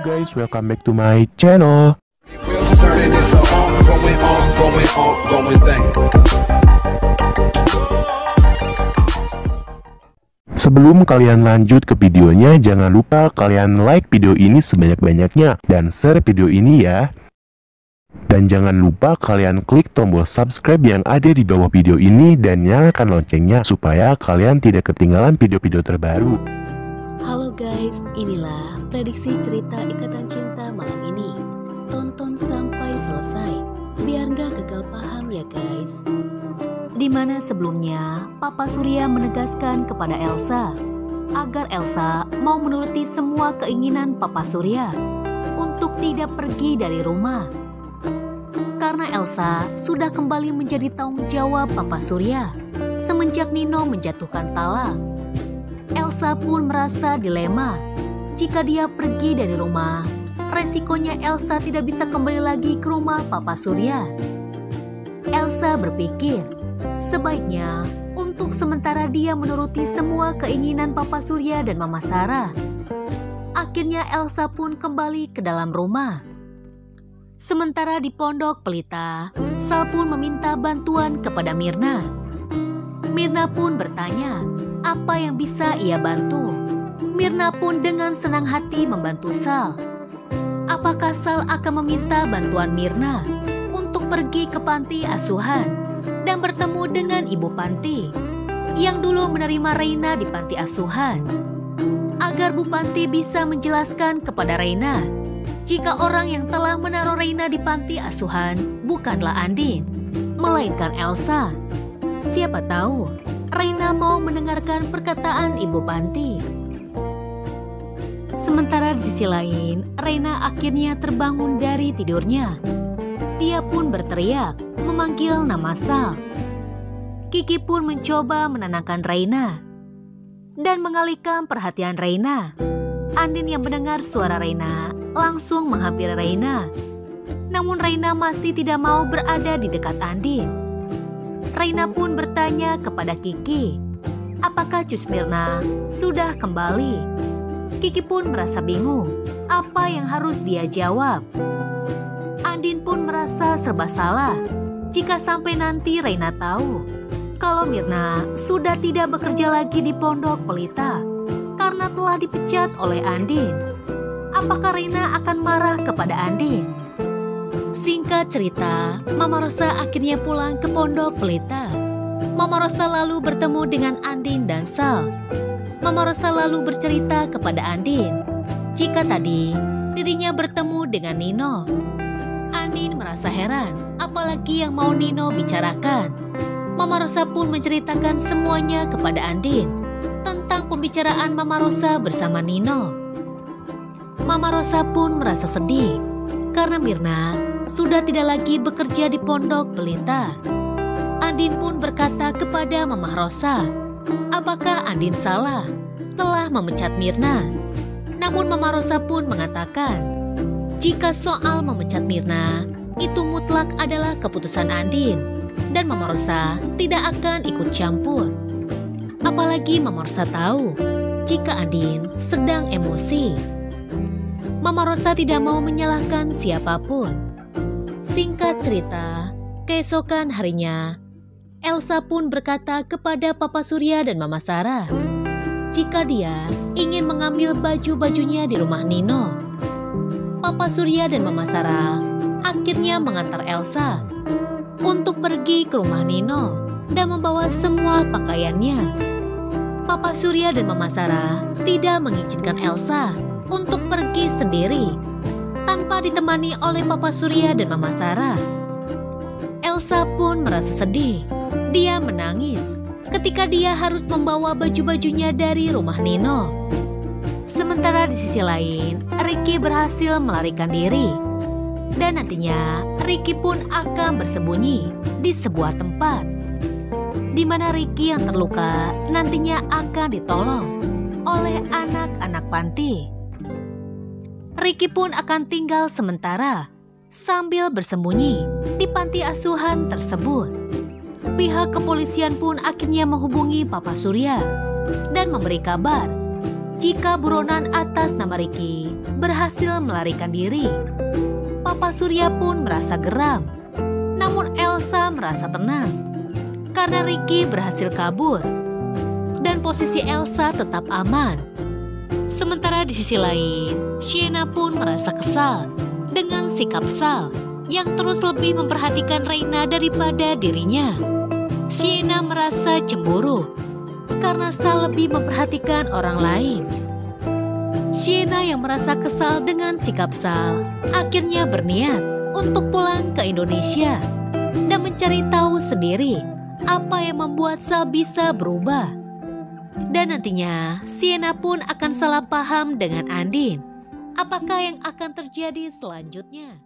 guys, welcome back to my channel. Sebelum kalian lanjut ke videonya, jangan lupa kalian like video ini sebanyak-banyaknya dan share video ini ya. Dan jangan lupa kalian klik tombol subscribe yang ada di bawah video ini dan nyalakan loncengnya supaya kalian tidak ketinggalan video-video terbaru. Halo guys, inilah prediksi cerita Ikatan Cinta malam ini. Tonton sampai selesai, biar gak gagal paham ya guys. Dimana sebelumnya Papa Surya menegaskan kepada Elsa agar Elsa mau menuruti semua keinginan Papa Surya untuk tidak pergi dari rumah. Karena Elsa sudah kembali menjadi tanggung jawab Papa Surya semenjak Nino menjatuhkan talak. Elsa pun merasa dilema. Jika dia pergi dari rumah, resikonya Elsa tidak bisa kembali lagi ke rumah Papa Surya. Elsa berpikir, sebaiknya untuk sementara dia menuruti semua keinginan Papa Surya dan Mama Sarah. Akhirnya Elsa pun kembali ke dalam rumah. Sementara di Pondok Pelita, Sal pun meminta bantuan kepada Mirna. Mirna pun bertanya, apa yang bisa ia bantu? Mirna pun dengan senang hati membantu Sal. Apakah Sal akan meminta bantuan Mirna untuk pergi ke panti asuhan dan bertemu dengan ibu panti yang dulu menerima Reina di panti asuhan, agar Bu Panti bisa menjelaskan kepada Reina jika orang yang telah menaruh Reina di panti asuhan bukanlah Andin, melainkan Elsa. Siapa tahu Reina mau mendengarkan perkataan ibu panti. Sementara di sisi lain, Reina akhirnya terbangun dari tidurnya. Dia pun berteriak memanggil nama Sal. Kiki pun mencoba menenangkan Reina dan mengalihkan perhatian Reina. Andin yang mendengar suara Reina langsung menghampiri Reina. Namun Reina masih tidak mau berada di dekat Andin. Reina pun bertanya kepada Kiki, apakah Cus Mirna sudah kembali? Kiki pun merasa bingung apa yang harus dia jawab. Andin pun merasa serba salah jika sampai nanti Reina tahu kalau Mirna sudah tidak bekerja lagi di Pondok Pelita karena telah dipecat oleh Andin. Apakah Reina akan marah kepada Andin? Singkat cerita, Mama Rosa akhirnya pulang ke Pondok Pelita. Mama Rosa lalu bertemu dengan Andin dan Sal. Mama Rosa lalu bercerita kepada Andin jika tadi dirinya bertemu dengan Nino. Andin merasa heran, apalagi yang mau Nino bicarakan. Mama Rosa pun menceritakan semuanya kepada Andin tentang pembicaraan Mama Rosa bersama Nino. Mama Rosa pun merasa sedih karena Mirna sudah tidak lagi bekerja di Pondok Pelita. Andin pun berkata kepada Mama Rosa, apakah Andin salah telah memecat Mirna? Namun Mama Rosa pun mengatakan, jika soal memecat Mirna, itu mutlak adalah keputusan Andin dan Mama Rosa tidak akan ikut campur. Apalagi Mama Rosa tahu jika Andin sedang emosi. Mama Rosa tidak mau menyalahkan siapapun. Singkat cerita, keesokan harinya, Elsa pun berkata kepada Papa Surya dan Mama Sarah jika dia ingin mengambil baju-bajunya di rumah Nino. Papa Surya dan Mama Sarah akhirnya mengantar Elsa untuk pergi ke rumah Nino dan membawa semua pakaiannya. Papa Surya dan Mama Sarah tidak mengizinkan Elsa untuk pergi sendiri tanpa ditemani oleh Papa Surya dan Mama Sarah. Elsa pun merasa sedih. Dia menangis ketika dia harus membawa baju-bajunya dari rumah Nino. Sementara di sisi lain, Ricky berhasil melarikan diri. Dan nantinya Ricky pun akan bersembunyi di sebuah tempat di mana Ricky yang terluka nantinya akan ditolong oleh anak-anak panti. Ricky pun akan tinggal sementara sambil bersembunyi di panti asuhan tersebut. Pihak kepolisian pun akhirnya menghubungi Papa Surya dan memberi kabar jika buronan atas nama Ricky berhasil melarikan diri. Papa Surya pun merasa geram, namun Elsa merasa tenang karena Ricky berhasil kabur dan posisi Elsa tetap aman. Sementara di sisi lain, Sienna pun merasa kesal dengan sikap Sal yang terus lebih memperhatikan Reina daripada dirinya. Sienna merasa cemburu karena Sal lebih memperhatikan orang lain. Sienna yang merasa kesal dengan sikap Sal akhirnya berniat untuk pulang ke Indonesia dan mencari tahu sendiri apa yang membuat Sal bisa berubah. Dan nantinya Sienna pun akan salah paham dengan Andin. Apakah yang akan terjadi selanjutnya?